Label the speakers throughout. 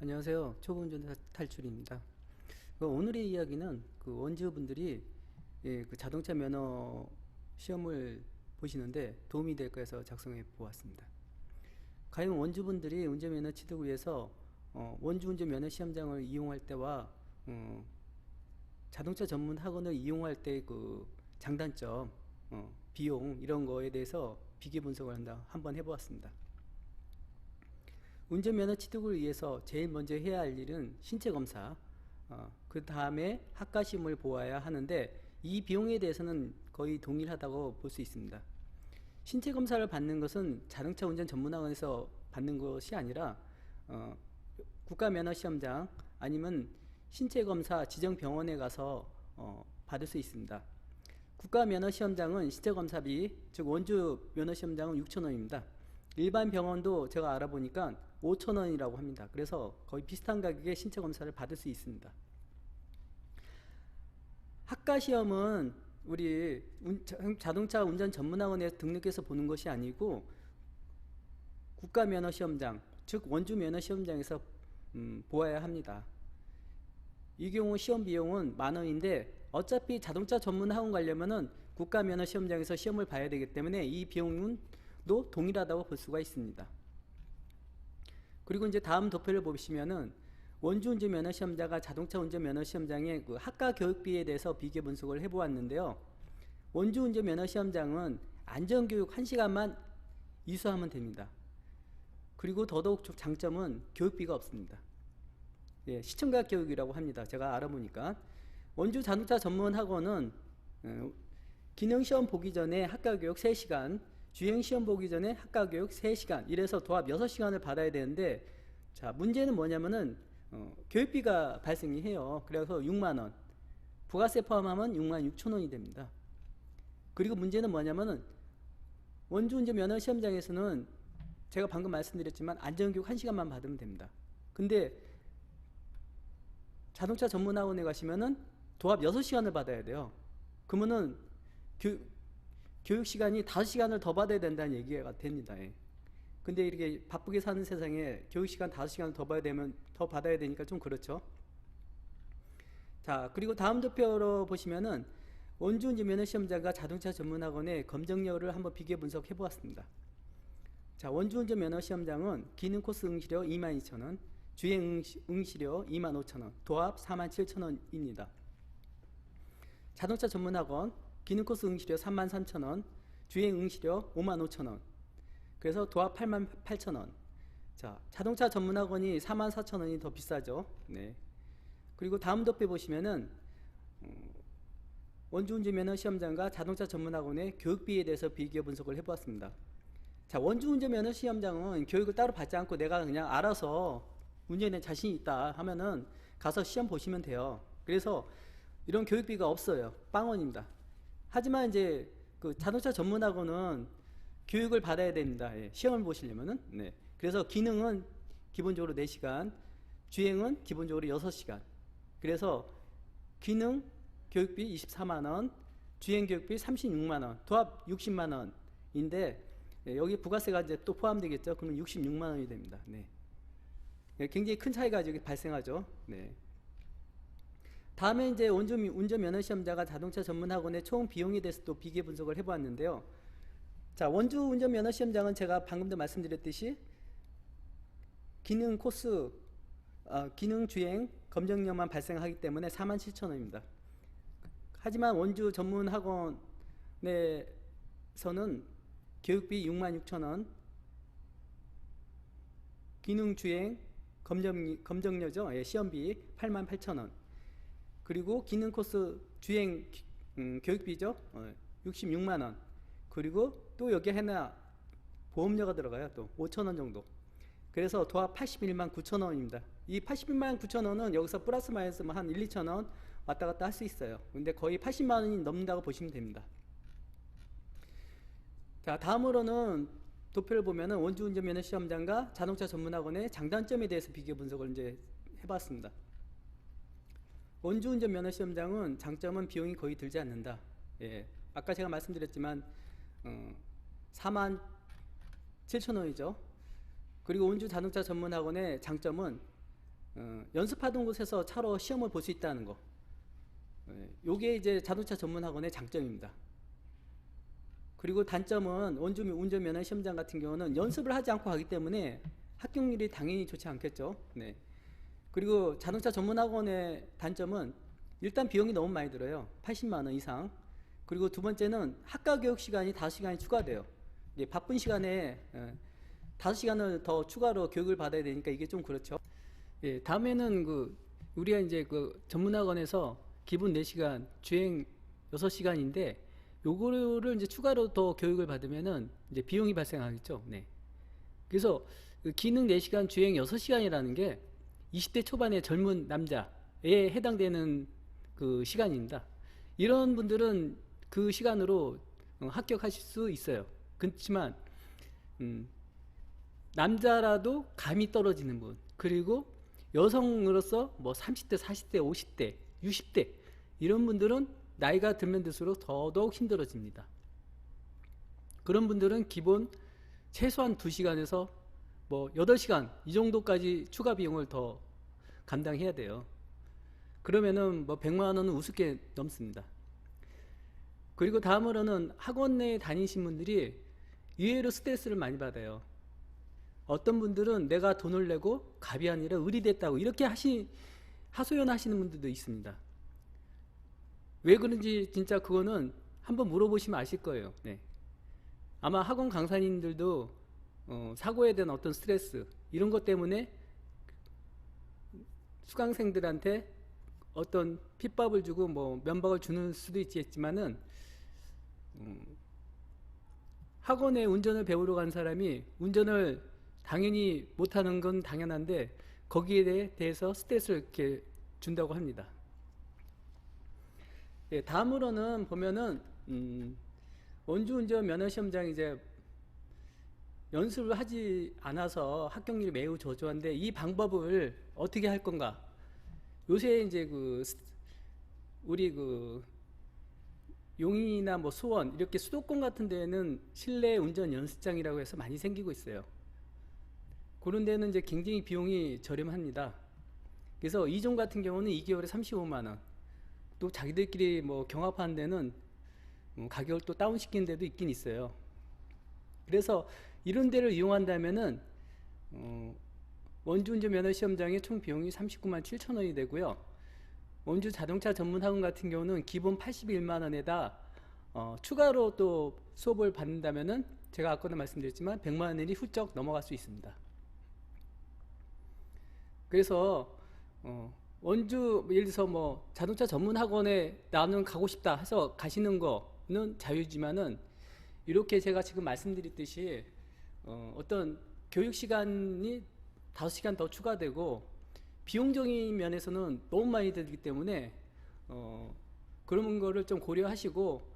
Speaker 1: 안녕하세요. 초보운전 탈출입니다. 오늘의 이야기는 원주분들이 자동차 면허 시험을 보시는데 도움이 될까 해서 작성해 보았습니다. 과연 원주분들이 운전면허 취득을 위해서 원주운전면허 시험장을 이용할 때와 자동차 전문 학원을 이용할 때 그 장단점, 비용 이런 거에 대해서 비교 분석을 한번 해보았습니다. 운전면허 취득을 위해서 제일 먼저 해야 할 일은 신체검사, 그 다음에 학과시험을 보아야 하는데 이 비용에 대해서는 거의 동일하다고 볼 수 있습니다. 신체검사를 받는 것은 자동차 운전 전문학원에서 받는 것이 아니라 국가면허시험장 아니면 신체검사 지정병원에 가서 받을 수 있습니다. 국가면허시험장은 신체검사비, 즉 원주 면허시험장은 6,000원입니다. 일반 병원도 제가 알아보니까 5,000원이라고 합니다. 그래서 거의 비슷한 가격에 신체검사를 받을 수 있습니다. 학과시험은 우리 자동차 운전 전문학원에서 등록해서 보는 것이 아니고 국가면허시험장, 즉 원주면허시험장에서 보아야 합니다. 이 경우 시험 비용은 만원인데 어차피 자동차 전문학원 가려면은 국가면허시험장에서 시험을 봐야 되기 때문에 이 비용은 도 동일하다고 볼 수가 있습니다. 그리고 이제 다음 도표를 보시면은 원주운전 면허시험자가 자동차 운전 면허시험장의 그 학과 교육비에 대해서 비교 분석을 해보았는데요. 원주운전 면허시험장은 안전교육 1시간만 이수하면 됩니다. 그리고 더더욱 장점은 교육비가 없습니다. 예, 시청각 교육이라고 합니다. 제가 알아보니까 원주 자동차 전문 학원은 기능시험 보기 전에 학과 교육 3시간, 주행시험 보기 전에 학과교육 3시간, 이래서 도합 6시간을 받아야 되는데, 자, 문제는 뭐냐면은 교육비가 발생이 해요. 그래서 6만원, 부가세 포함하면 66,000원이 됩니다. 그리고 문제는 뭐냐면은 원주운전 면허시험장에서는 제가 방금 말씀드렸지만 안전교육 1시간만 받으면 됩니다. 근데 자동차 전문학원에 가시면은 도합 6시간을 받아야 돼요. 그러면은 교육시간이 5시간을 더 받아야 된다는 얘기가 됩니다. 근데 이렇게 바쁘게 사는 세상에 교육시간 5시간을 더 받아야 되니까 좀 그렇죠. 자, 그리고 다음 도표로 보시면은 원주운전 면허시험자가 자동차 전문학원의 검정료를 한번 비교 분석해 보았습니다. 자, 원주운전 면허시험장은 기능 코스 응시료 22,000원, 주행 응시료 25,000원, 도합 47,000원입니다. 자동차 전문학원 기능 코스 응시료 33,000원, 주행 응시료 55,000원. 그래서 도합 88,000원. 자, 자동차 전문학원이 44,000원이 더 비싸죠. 네. 그리고 다음 도표 보시면은 원주운전 면허 시험장과 자동차 전문학원의 교육비에 대해서 비교 분석을 해보았습니다. 자, 원주운전 면허 시험장은 교육을 따로 받지 않고 내가 그냥 알아서 운전에 자신이 있다 하면은 가서 시험 보시면 돼요. 그래서 이런 교육비가 없어요. 빵원입니다. 하지만 이제 그 자동차 전문학원은 교육을 받아야 됩니다. 예, 시험을 보시려면은. 네. 그래서 기능은 기본적으로 4시간, 주행은 기본적으로 6시간. 그래서 기능 교육비 24만원, 주행 교육비 36만원, 도합 60만원인데, 예, 여기 부가세가 이제 또 포함되겠죠. 그러면 66만원이 됩니다. 네. 예, 굉장히 큰 차이가 여기 발생하죠. 네. 다음에 이제 운전 면허시험자가 자동차 전문학원의 총 비용에 대해서 또 비교 분석을 해보았는데요. 자, 원주 운전 면허시험장은 제가 방금도 말씀드렸듯이 기능 코스, 기능 주행 검정료만 발생하기 때문에 47,000원입니다. 하지만 원주 전문학원에서는 교육비 66,000원, 기능 주행 검정료죠. 예, 시험비 88,000원. 그리고 기능 코스 주행 교육비죠. 66만원. 그리고 또 여기 하나 보험료가 들어가요. 또 5,000원 정도. 그래서 도합 81만 9천원입니다. 이 81만 9천원은 여기서 플러스 마이너스 한 1, 2천원 왔다 갔다 할 수 있어요. 근데 거의 80만원이 넘는다고 보시면 됩니다. 자, 다음으로는 도표를 보면은 원주운전면허 시험장과 자동차 전문학원의 장단점에 대해서 비교 분석을 이제 해봤습니다. 원주운전 면허시험장은 장점은 비용이 거의 들지 않는다. 예, 아까 제가 말씀드렸지만 47,000원이죠. 그리고 원주 자동차 전문학원의 장점은 연습하던 곳에서 차로 시험을 볼 수 있다는 거. 요게 이제 자동차 전문 학원의 장점입니다. 그리고 단점은 원주 운전면허 시험장 같은 경우는 연습을 하지 않고 가기 때문에 합격률이 당연히 좋지 않겠죠. 네. 그리고 자동차 전문 학원의 단점은 일단 비용이 너무 많이 들어요. 80만 원 이상. 그리고 두 번째는 학과 교육 시간이 5시간이 추가돼요. 바쁜 시간에 5시간을 더 추가로 교육을 받아야 되니까 이게 좀 그렇죠. 예, 다음에는 우리가 이제 전문학원에서 기본 4시간, 주행 6시간인데 요거를 이제 추가로 더 교육을 받으면은 이제 비용이 발생하겠죠. 네. 그래서 기능 4시간, 주행 6시간이라는 게 20대 초반의 젊은 남자에 해당되는 시간입니다. 이런 분들은 그 시간으로 합격하실 수 있어요. 그렇지만 남자라도 감이 떨어지는 분, 그리고 여성으로서 뭐 30대, 40대, 50대, 60대 이런 분들은 나이가 들면 들수록 더더욱 힘들어집니다. 그런 분들은 기본 최소한 2시간에서 뭐 8시간 이 정도까지 추가 비용을 더 감당해야 돼요. 그러면은 뭐 100만 원은 우습게 넘습니다. 그리고 다음으로는 학원에 다니신 분들이 의외로 스트레스를 많이 받아요. 어떤 분들은 내가 돈을 내고 갑이 아니라 을이 됐다고 이렇게 하소연하시는 분들도 있습니다. 왜 그런지 진짜 그거는 한번 물어보시면 아실 거예요. 네. 아마 학원 강사님들도 사고에 대한 어떤 스트레스 이런 것 때문에 수강생들한테 어떤 핍박을 주고 뭐 면박을 주는 수도 있겠지만은 학원에 운전을 배우러 간 사람이 운전을 당연히 못하는 건 당연한데 거기에 대해서 스트레스를 이렇게 준다고 합니다. 예, 다음으로는 보면은 원주운전 면허시험장 이제 연습을 하지 않아서 합격률이 매우 저조한데 이 방법을 어떻게 할 건가? 요새 이제 우리 용인이나 뭐 수원 이렇게 수도권 같은 데는 실내 운전 연습장이라고 해서 많이 생기고 있어요. 그런 데는 이제 굉장히 비용이 저렴합니다. 그래서 이종 같은 경우는 2개월에 35만 원. 또 자기들끼리 뭐 경합하는 데는 가격을 또 다운시키는 데도 있긴 있어요. 그래서 이런 데를 이용한다면은 원주 운전 면허 시험장의 총 비용이 39만 7천 원이 되고요. 원주 자동차 전문 학원 같은 경우는 기본 81만 원에다 추가로 또 수업을 받는다면은 제가 아까도 말씀드렸지만 100만 원이 훌쩍 넘어갈 수 있습니다. 그래서 원주 예를 들어서 뭐 자동차 전문 학원에 나는 가고 싶다 해서 가시는 거는 자유지만은 이렇게 제가 지금 말씀드렸듯이 어떤 교육 시간이 5시간 더 추가되고 비용적인 면에서는 너무 많이 들기 때문에 그런 거를 좀 고려하시고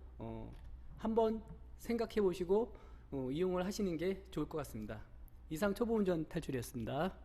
Speaker 1: 한번 생각해 보시고 이용을 하시는 게 좋을 것 같습니다. 이상 초보운전 탈출이었습니다.